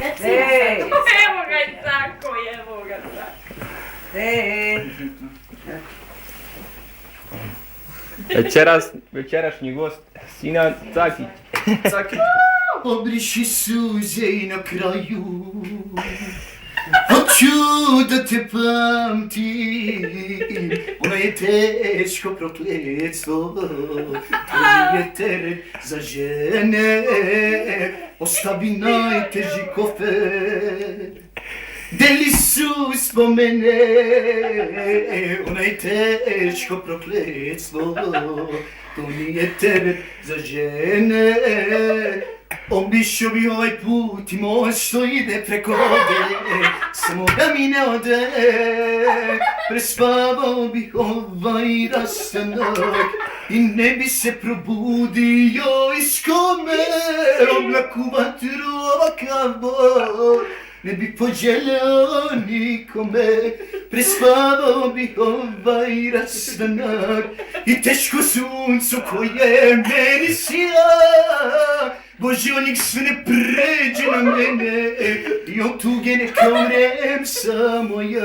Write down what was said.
Evo ga i tako, evo ga tako. Večerašnji gost, Sinan Cakić. Obriši suze i na kraju hoću da te pamtim. Ono je teško prokletstvo, to je teret za žene. Ostavi najteži kofer, deli su spomene. Ono je teško prokletstvo, to nije teret za žene. Obišao bi ovaj put i most što ide preko vode, samo da mi ne ode. Prespavao bih ovaj rastanak i ne bi se probudio iz kome. Oblaku vatru ovakav bol ne bi poželjao nikome. Prespavao bih ovaj rastanak i teško suncu koje meni sija. Bože, on nik se ne pređe na mene i on tuge neka umrem samo ja.